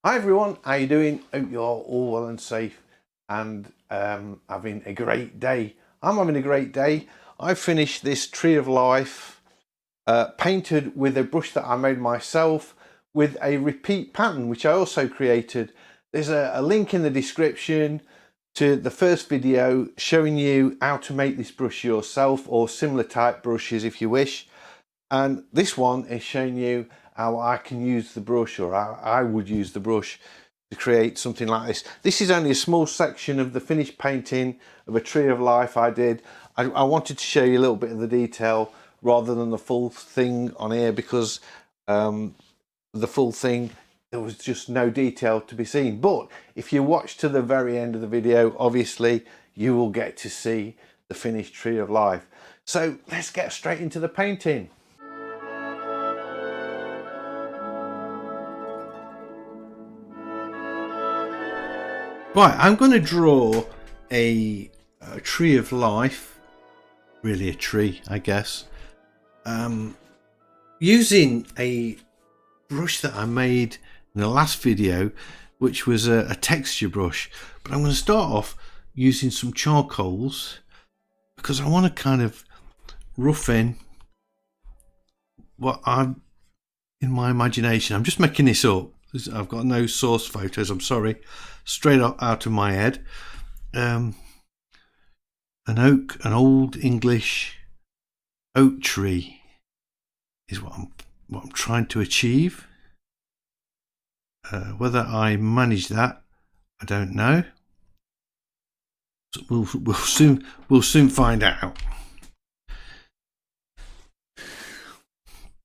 Hi everyone, how you doing? Hope you're all well and safe and having a great day. I'm having a great day. I finished this Tree of Life painted with a brush that I made myself with a repeat pattern which I also created. There's a link in the description to the first video showing you how to make this brush yourself, or similar type brushes if you wish. And this one is showing you how I can use the brush, or how I would use the brush to create something like this. This is only a small section of the finished painting of a Tree of Life I did. I wanted to show you a little bit of the detail rather than the full thing on here, because the full thing, there was just no detail to be seen. But if you watch to the very end of the video, obviously you will get to see the finished Tree of Life. So let's get straight into the painting. Right, I'm going to draw a Tree of Life, really a tree, I guess, using a brush that I made in the last video, which was a texture brush. But I'm going to start off using some charcoals because I want to kind of rough in what I'm in my imagination. I'm just making this up. I've got no source photos, I'm sorry, straight out of my head. An old English oak tree is what I'm trying to achieve. Whether I manage that, I don't know. We'll soon find out.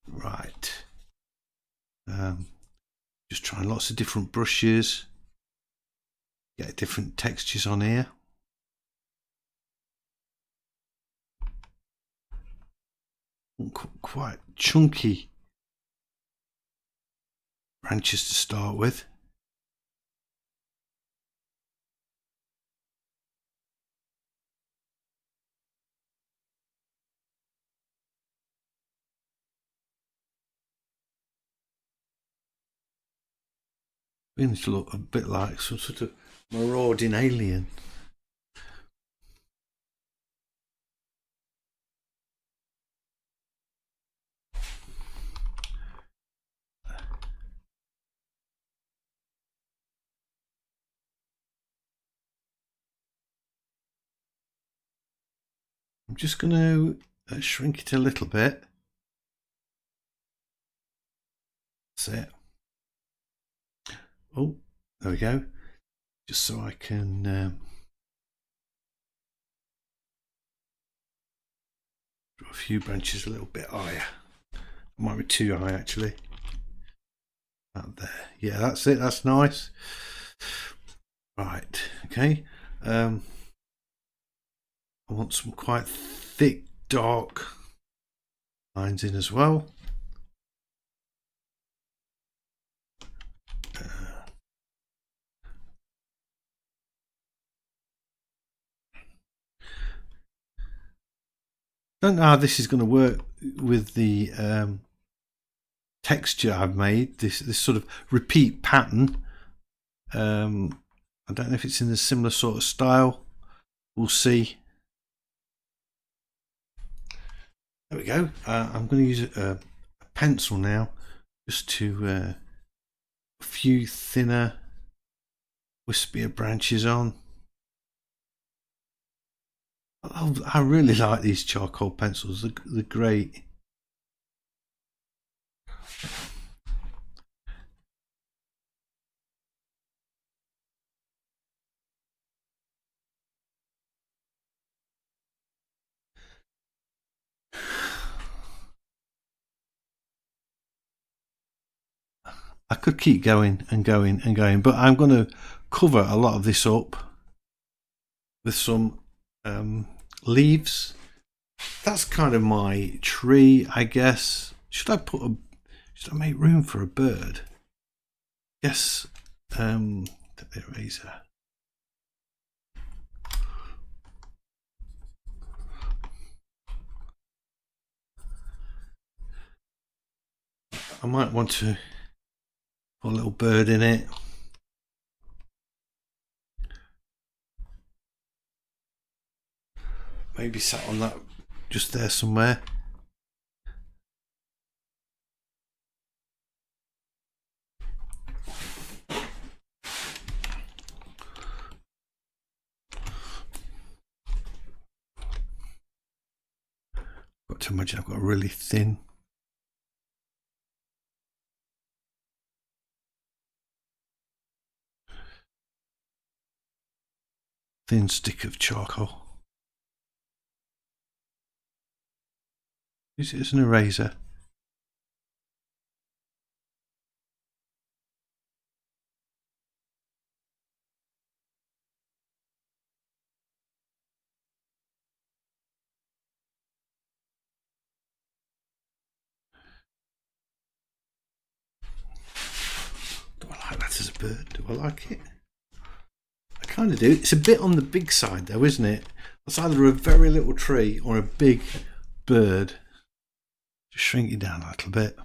Right. Just trying lots of different brushes, get different textures on here. Quite chunky branches to start with. Beginning to look a bit like some sort of marauding alien. I'm just going to shrink it a little bit. That's it. Oh, there we go. Just so I can draw a few branches a little bit higher. Might be too high actually. Out there. Yeah, that's it. That's nice. Right. Okay. I want some quite thick, dark lines in as well. Don't know how this is going to work with the texture I've made. This sort of repeat pattern. I don't know if it's in a similar sort of style. We'll see. There we go. I'm going to use a pencil now, just to a few thinner, wispier branches on. I really like these charcoal pencils. They're great. I could keep going and going and going, but I'm going to cover a lot of this up with some leaves. That's kind of my tree, I guess. Should I make room for a bird? Yes. The eraser. I might want to put a little bird in it. maybe sat on that just there somewhere. Got to imagine I've got a really thin stick of charcoal. Use it as an eraser. Do I like that as a bird? Do I like it? I kind of do. It's a bit on the big side though, isn't it? It's either a very little tree or a big bird. Just shrink it down a little bit.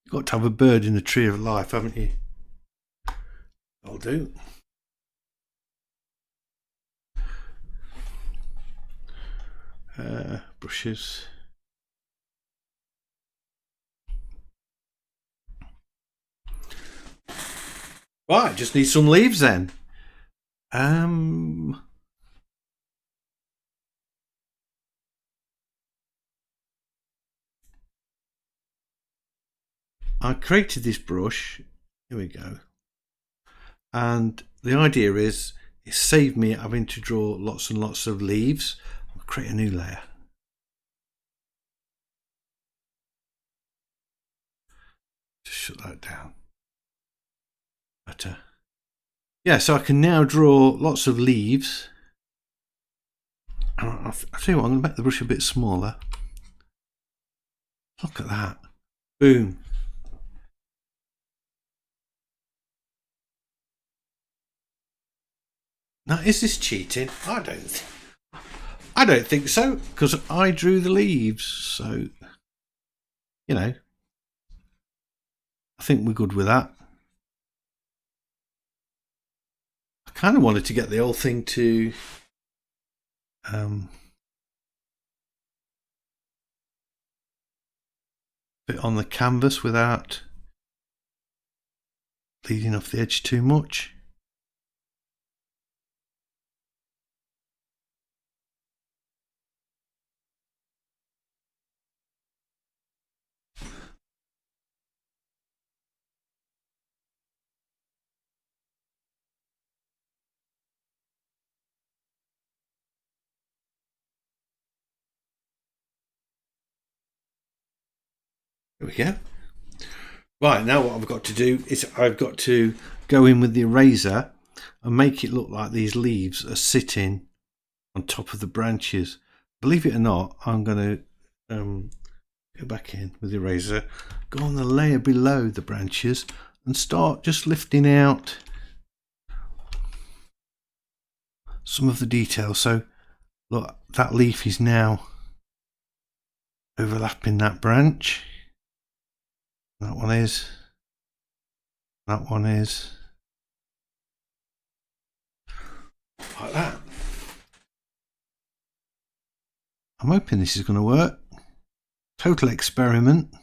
You've got to have a bird in the tree of life, haven't you? I'll do. Brushes. Right, just need some leaves then. I created this brush. Here we go. And the idea is it saved me having to draw lots and lots of leaves. I'll create a new layer. Just shut that down. But yeah, so I can now draw lots of leaves. I'll tell you what, I'm going to make the brush a bit smaller. Look at that. Boom. Now, is this cheating? I don't think so, because I drew the leaves. So, you know, I think we're good with that. I kind of wanted to get the whole thing to fit on the canvas without leading off the edge too much. There we go. Right, now what I've got to do is I've got to go in with the eraser and make it look like these leaves are sitting on top of the branches. Believe it or not, I'm going to go back in with the eraser, go on the layer below the branches and start just lifting out some of the detail. So look, that leaf is now overlapping that branch. That one is. That one is. Like that. I'm hoping this is going to work. Total experiment.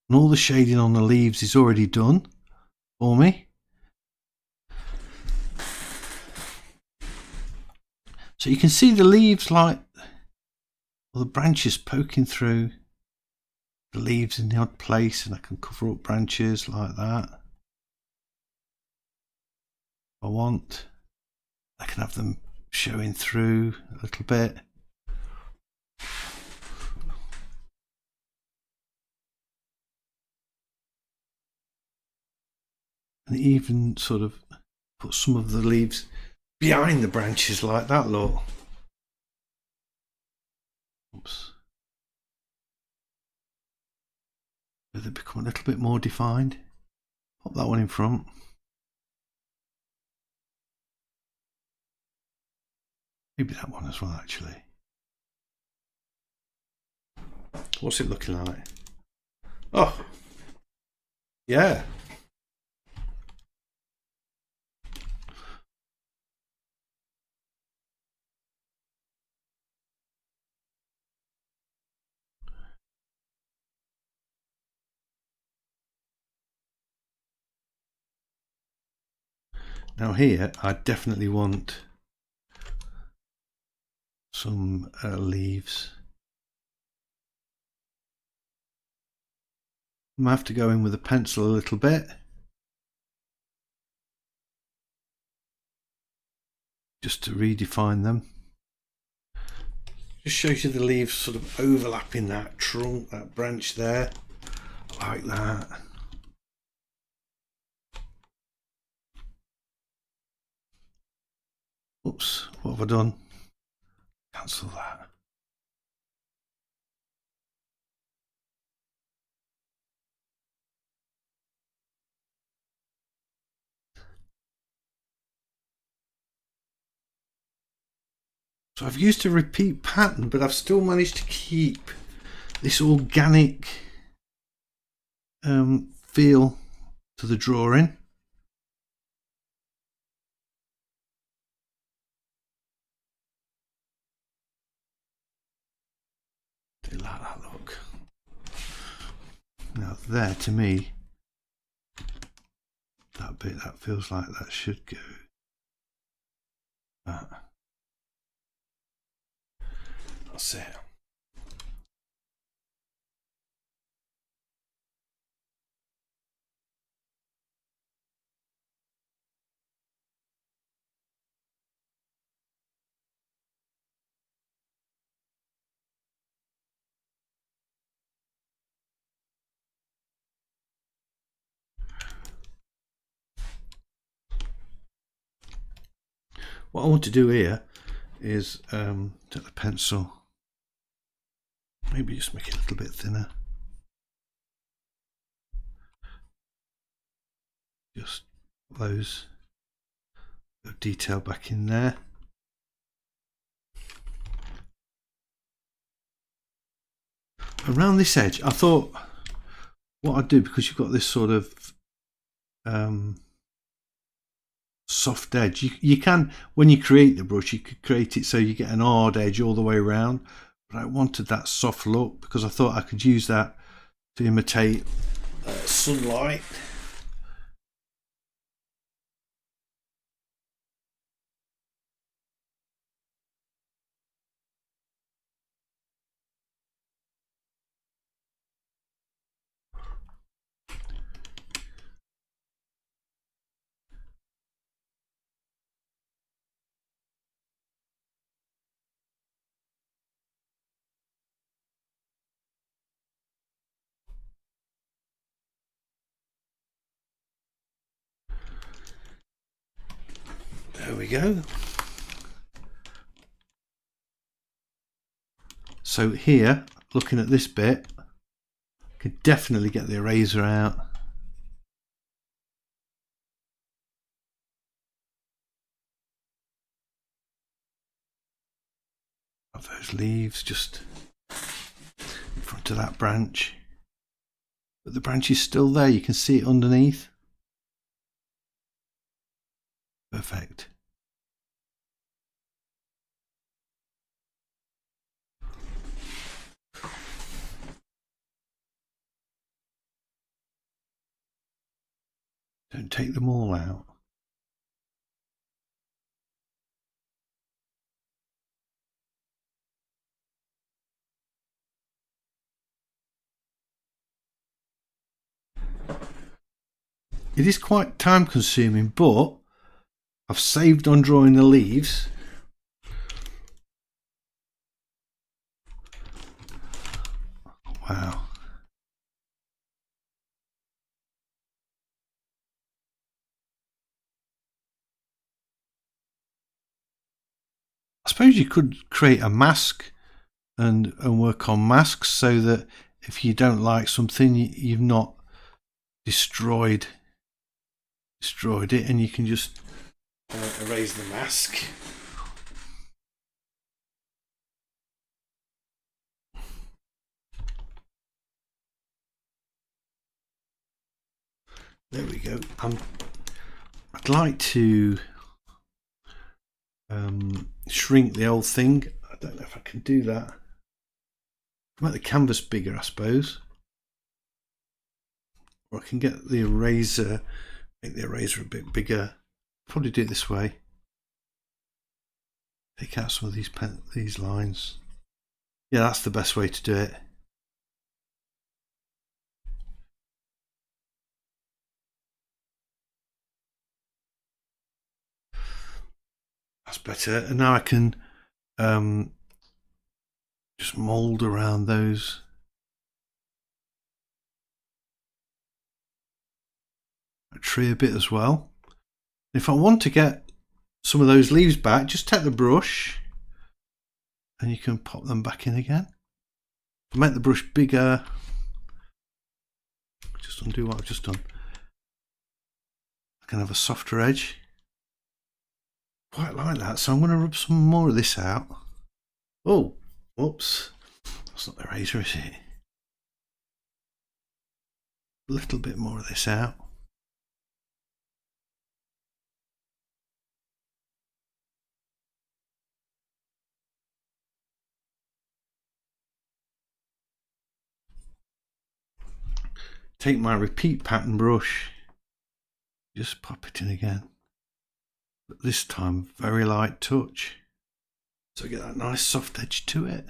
And all the shading on the leaves is already done for me. So you can see the leaves, like, or the branches poking through the leaves in the odd place, and I can cover up branches like that if I want. I can have them showing through a little bit. And even sort of put some of the leaves behind the branches like that, look. Oops. So they become a little bit more defined. Pop that one in front. Maybe that one as well, actually. What's it looking like? Oh, yeah. Now here, I definitely want some leaves. I might have to go in with a pencil a little bit. Just to redefine them. Just shows you the leaves sort of overlapping that trunk, that branch there, like that. Oops, what have I done? Cancel that. So I've used a repeat pattern, but I've still managed to keep this organic feel to the drawing. Do like that look. Now there, to me, that bit, that feels like that should go. That's it. What I want to do here is take the pencil, maybe just make it a little bit thinner. Just those detail back in there. Around this edge, I thought what I'd do, because you've got this sort of soft edge, you can, when you create the brush, you could create it so you get an hard edge all the way around, but I wanted that soft look because I thought I could use that to imitate sunlight. There we go. So here, looking at this bit, I could definitely get the eraser out. Of those leaves just in front of that branch. But the branch is still there, you can see it underneath. Perfect. Don't take them all out. It is quite time consuming, but I've saved on drawing the leaves. Wow. I suppose you could create a mask and work on masks so that if you don't like something, you've not destroyed it, and you can just erase the mask. There we go. I'd like to shrink the whole thing. I don't know if I can do that. Make the canvas bigger, I suppose. Or I can get the eraser, make the eraser a bit bigger. Probably do it this way. Take out some of these lines. Yeah, that's the best way to do it. That's better. And now I can just mold around those. A tree a bit as well. If I want to get some of those leaves back, just take the brush and you can pop them back in again. Make the brush bigger. Just undo what I've just done. I can have a softer edge. Quite like that, so I'm going to rub some more of this out. Oh, whoops. That's not the razor, is it? A little bit more of this out. Take my repeat pattern brush, just pop it in again, but this time very light touch, so get that nice soft edge to it.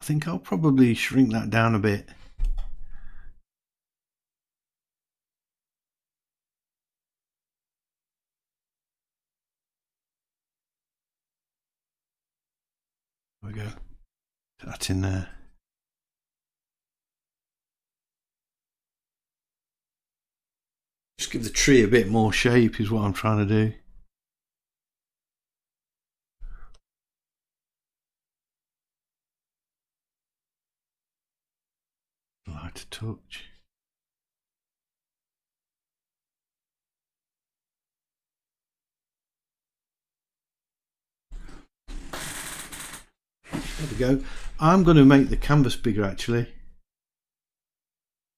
I think I'll probably shrink that down a bit. There we go. Put that in there. Just give the tree a bit more shape is what I'm trying to do. Lighter touch. There we go. I'm going to make the canvas bigger actually.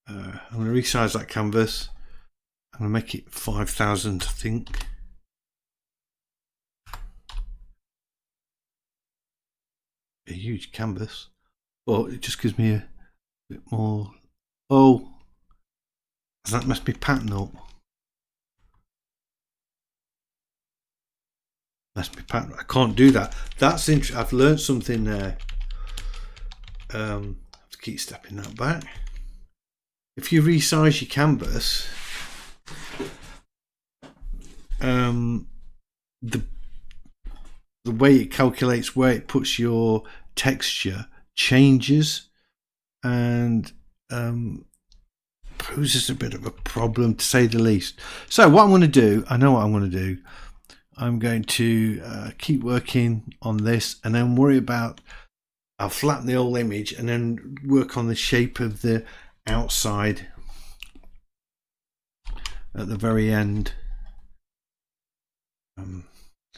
I'm going to resize that canvas. I'm going to make it 5,000, I think. A huge canvas, but it just gives me a bit more. Oh, has that messed me pattern up? Messed me pattern. I can't do that. That's interesting. I've learned something there. I have to keep stepping that back. If you resize your canvas, the way it calculates where it puts your texture changes, and poses a bit of a problem, to say the least. So what I'm going to do, I know what I'm going to do. I'm going to keep working on this and then worry about, I'll flatten the whole image and then work on the shape of the outside at the very end.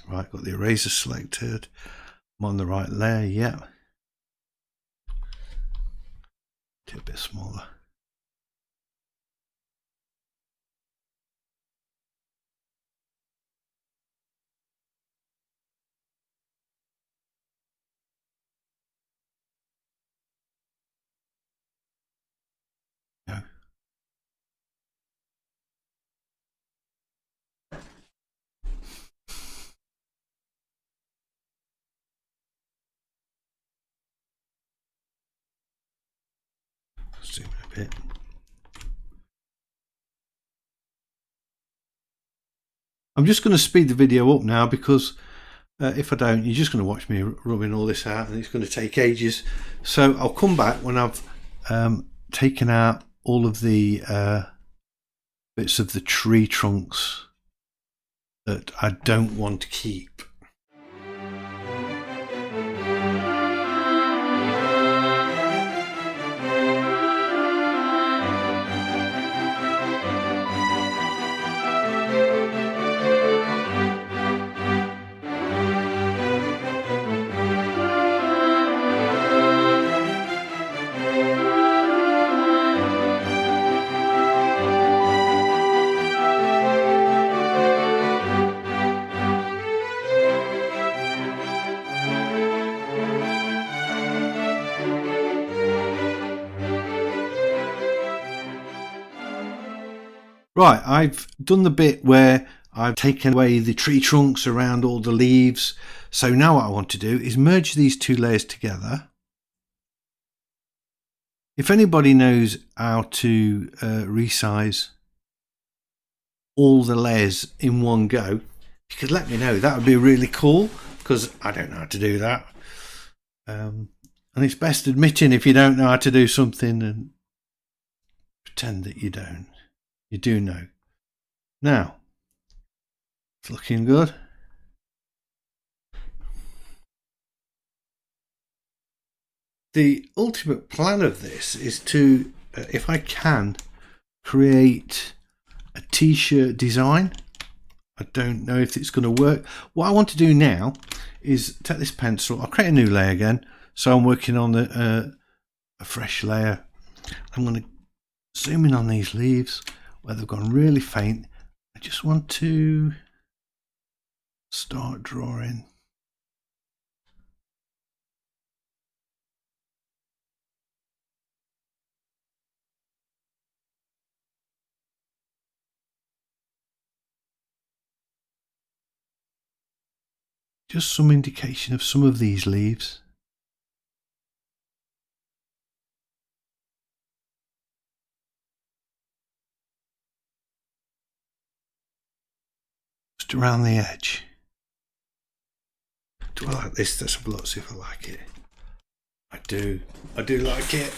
Right, got the eraser selected. I'm on the right layer, yeah. Do a bit smaller. No. Zoom in a bit. I'm just going to speed the video up now because if I don't, you're just going to watch me rubbing all this out and it's going to take ages. So I'll come back when I've taken out all of the bits of the tree trunks that I don't want to keep. Right, I've done the bit where I've taken away the tree trunks around all the leaves. So now what I want to do is merge these two layers together. If anybody knows how to resize all the layers in one go, you could let me know. That would be really cool, because I don't know how to do that. And it's best admitting if you don't know how to do something and pretend that you don't. You do know. Now, it's looking good. The ultimate plan of this is to, if I can, create a t-shirt design. I don't know if it's going to work. What I want to do now is take this pencil. I'll create a new layer again. So I'm working on a fresh layer. I'm going to zoom in on these leaves where they've gone really faint. I just want to start drawing. Just some indication of some of these leaves. Just around the edge. Do I like this? Let's have a look, see if I like it. I do like it.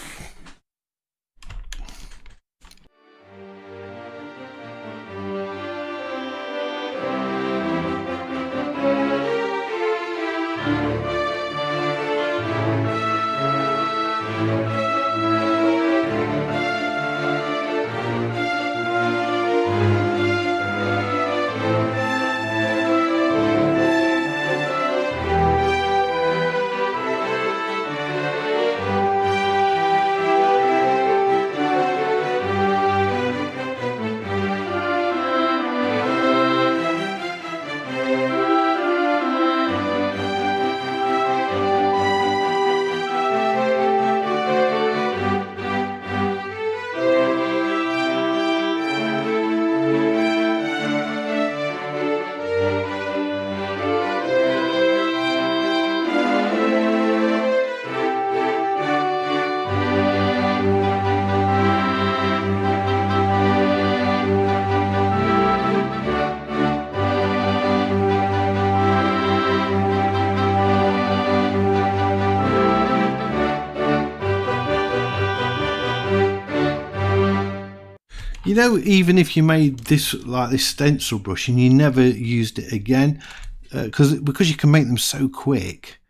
You know, even if you made this like this stencil brush and you never used it again, because you can make them so quick.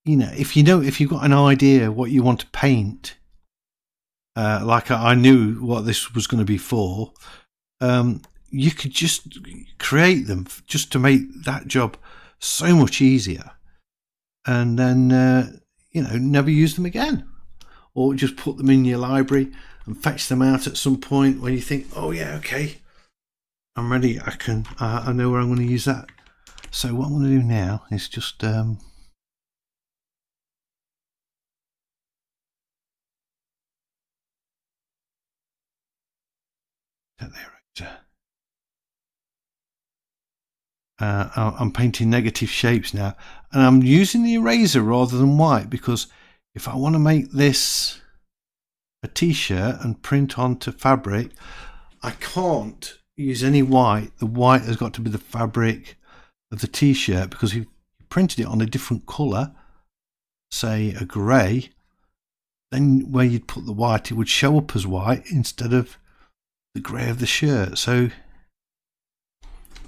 You know, if you've got an idea what you want to paint, like I knew what this was going to be for, you could just create them just to make that job so much easier, and then never use them again, or just put them in your library and fetch them out at some point when you think, oh yeah, okay, I'm ready. I know where I'm going to use that. So what I'm going to do now is just take the eraser. I'm painting negative shapes now, and I'm using the eraser rather than white, because if I want to make this a t-shirt and print onto fabric, I can't use any white. The white has got to be the fabric of the t-shirt, because if you printed it on a different colour, say a grey, then where you'd put the white, it would show up as white instead of the grey of the shirt. So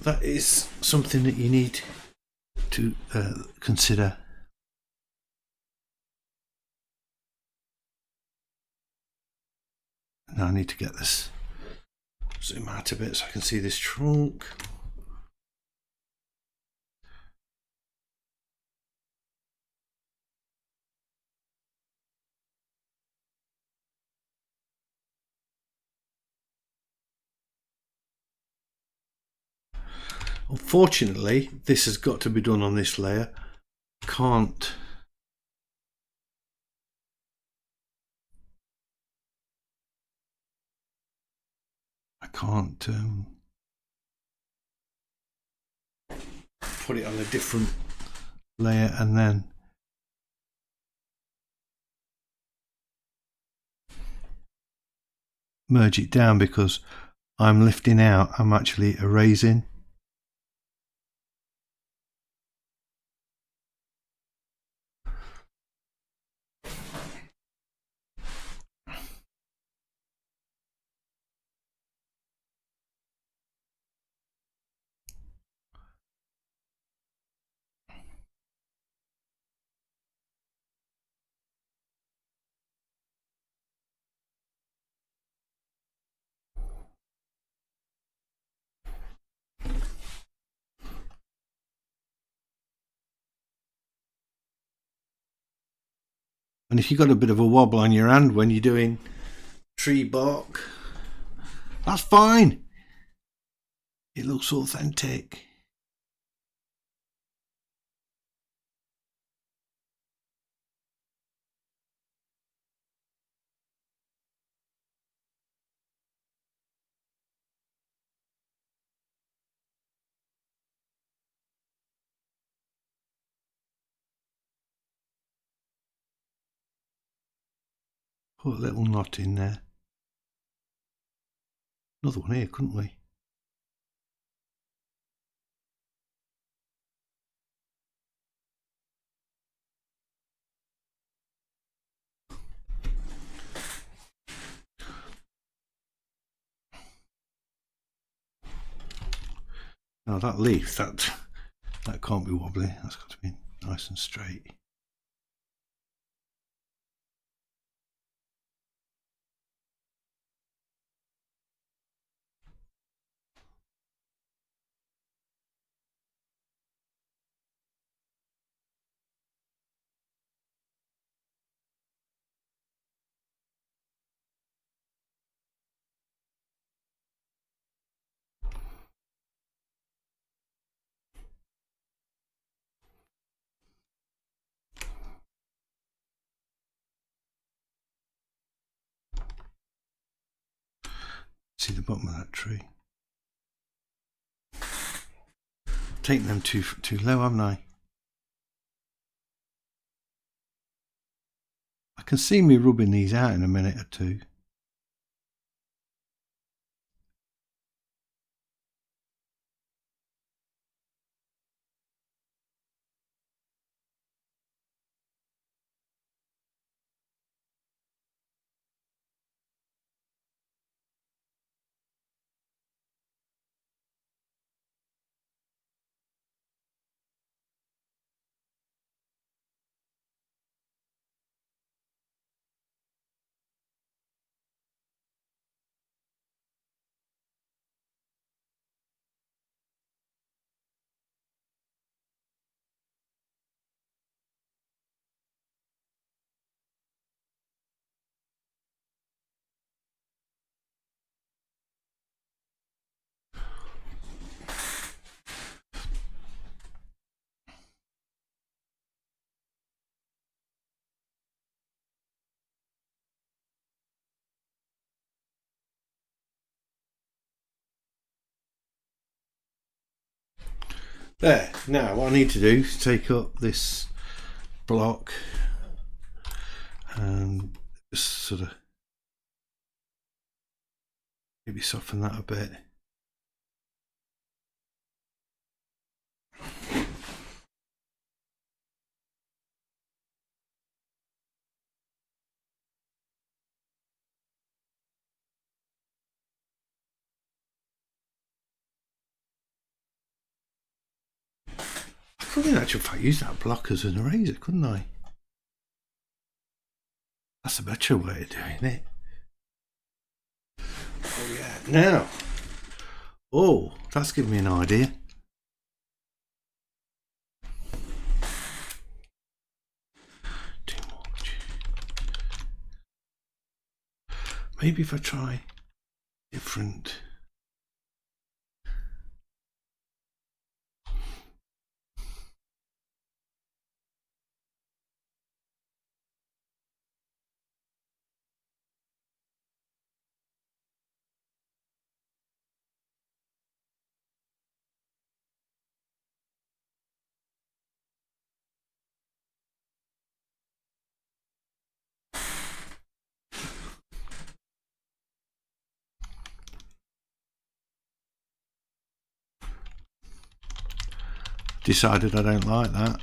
that is something that you need to consider. Now I need to get this, zoom out a bit so I can see this trunk. Unfortunately, this has got to be done on this layer. Can't. I can't put it on a different layer and then merge it down, because I'm lifting out, I'm actually erasing. And if you've got a bit of a wobble on your hand when you're doing tree bark, that's fine. It looks authentic. Put a little knot in there. Another one here, couldn't we? Now that leaf, that can't be wobbly. That's got to be nice and straight. See the bottom of that tree. Taking them too low, haven't I? I can see me rubbing these out in a minute or two. There, now what I need to do is take up this block and just sort of maybe soften that a bit. I could in actual fact use that block as an eraser, couldn't I? That's a better way of doing it. Oh yeah, now. Oh, that's given me an idea. Too much. Maybe if I try different. decided I don't like that.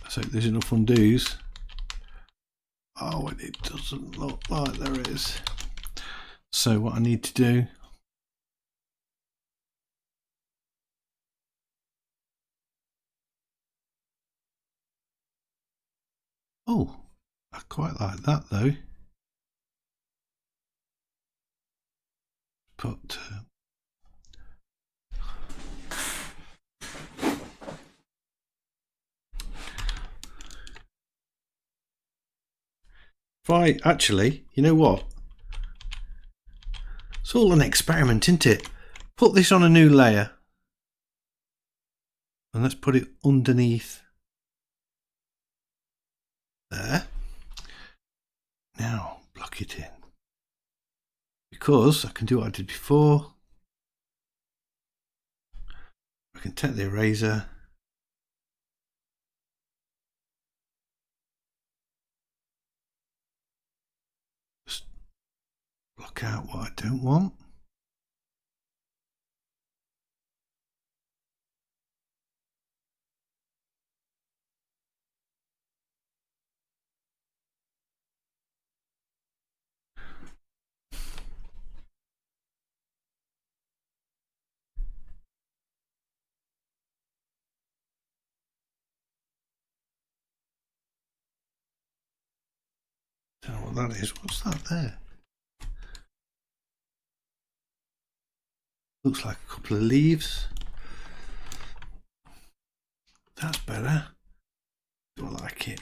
So there's enough undos. Oh, and it doesn't look like there is. So what I need to do, oh, I quite like that though. Put right, actually, you know what? It's all an experiment, isn't it? Put this on a new layer. And let's put it underneath there. Now, block it in. Because I can do what I did before. I can take the eraser. Just block out what I don't want. Don't know what that is. What's that there? Looks like a couple of leaves. That's better. Do I like it?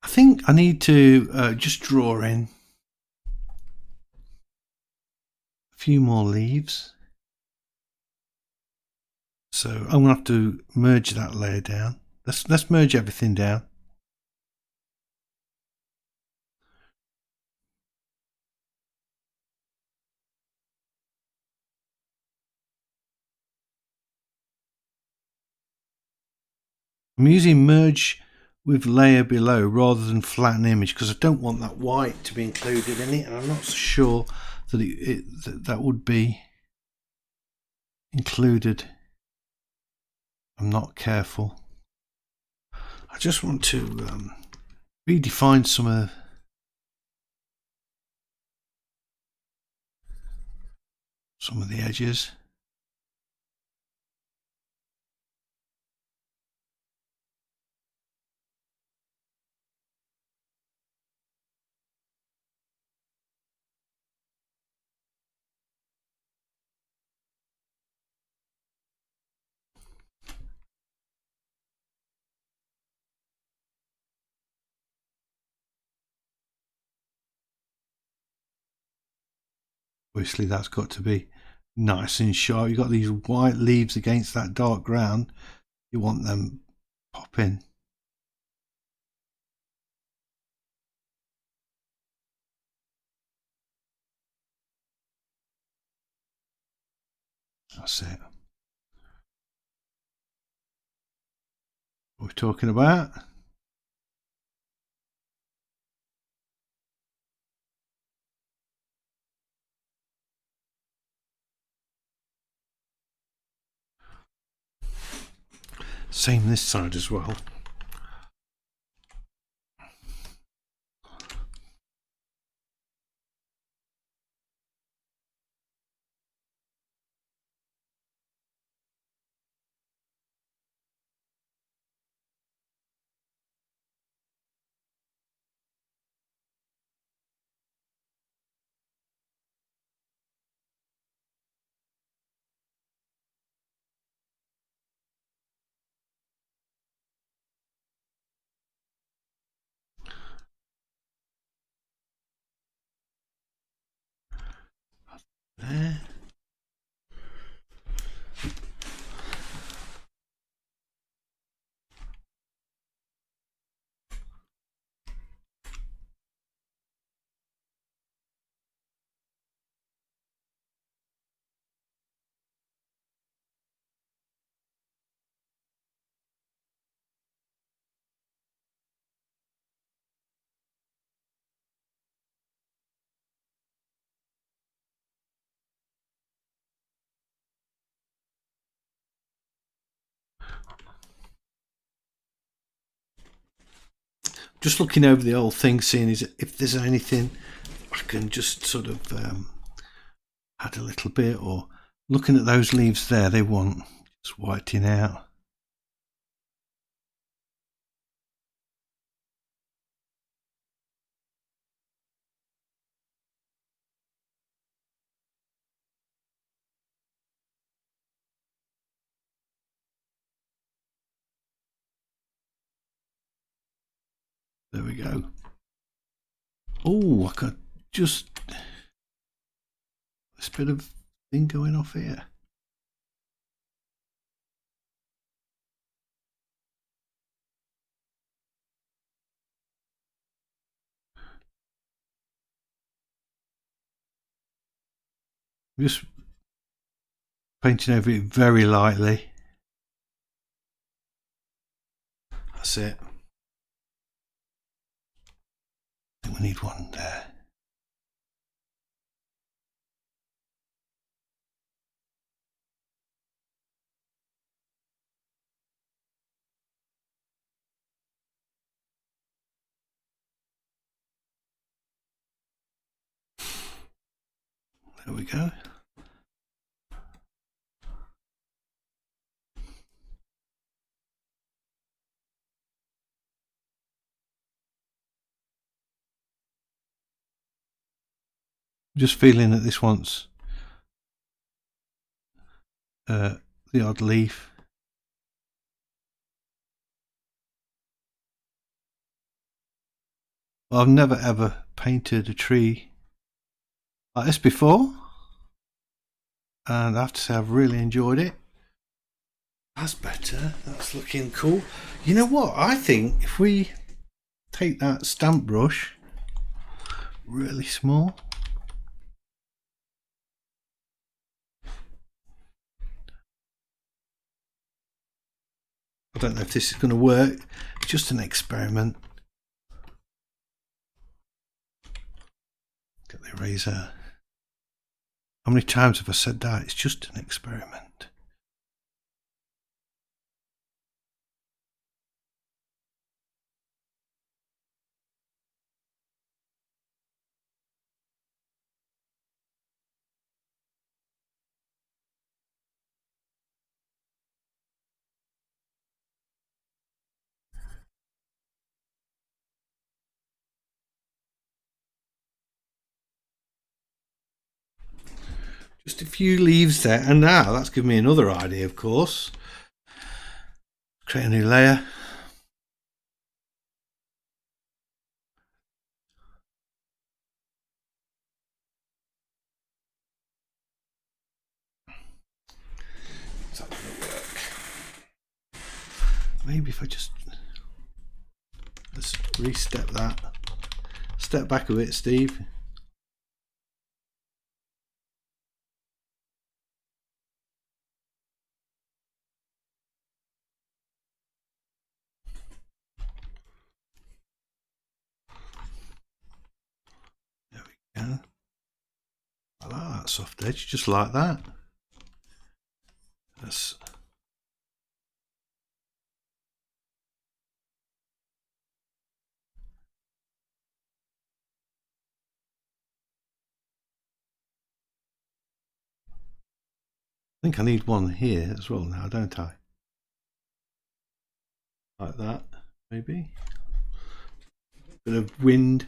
I think I need to just draw in a few more leaves. So I'm going to have to merge that layer down. Let's merge everything down. I'm using merge with layer below rather than flatten image because I don't want that white to be included in it, and I'm not so sure that that would be included. I'm not careful. I just want to redefine some of the edges. Obviously that's got to be nice and sharp. You've got these white leaves against that dark ground. You want them popping. That's it. What we're talking about. Same this side as well. There. just looking over the old thing, seeing if there's anything I can just sort of add a little bit, or looking at those leaves there, they want just whitening out. There we go. Oh, I got just this bit of thing going off here. Just painting over it very lightly. That's it. I think we need one there. There we go. Just feeling that this wants the odd leaf. Well, I've never ever painted a tree like this before, and I have to say I've really enjoyed it. That's better. That's looking cool. You know what? I think if we take that stamp brush really small, I don't know if this is going to work. It's just an experiment. Get the eraser. How many times have I said that? It's just an experiment. Just a few leaves there, and now that's given me another idea, of course. Create a new layer. Is that going to work? Maybe if I just let's re-step that. Step back a bit, Steve. There we go. I like that soft edge, just like that. That's I think I need one here as well now, don't I? Like that, maybe. Bit of wind.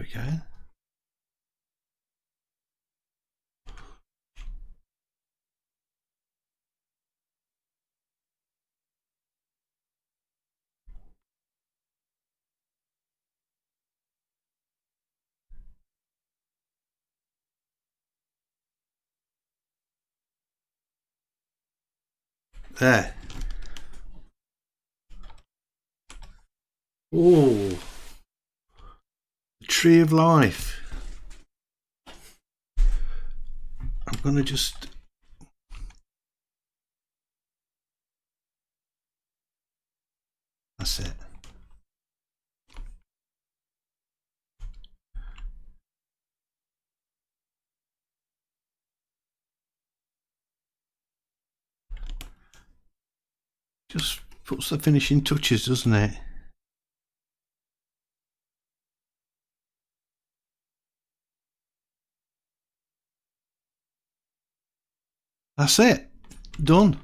we go. There. Oh, the tree of life. I'm going to just... That's it. Just puts the finishing touches, doesn't it? That's it. Done.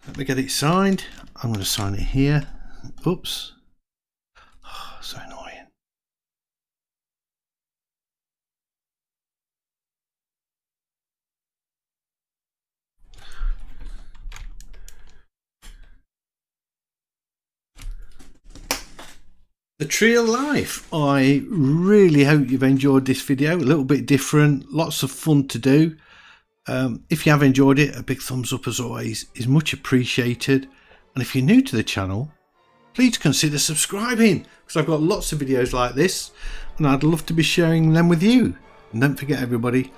Let me get it signed. I'm going to sign it here. Oops. Oh, so annoying. The Tree of Life. I really hope you've enjoyed this video. A little bit different, lots of fun to do. If you have enjoyed it, a big thumbs up as always is much appreciated. And if you're new to the channel, please consider subscribing, because I've got lots of videos like this and I'd love to be sharing them with you. And don't forget everybody,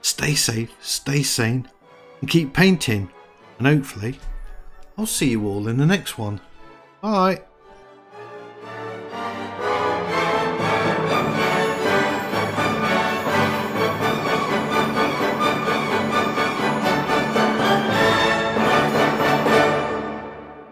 stay safe, stay sane and keep painting. And hopefully I'll see you all in the next one. Bye.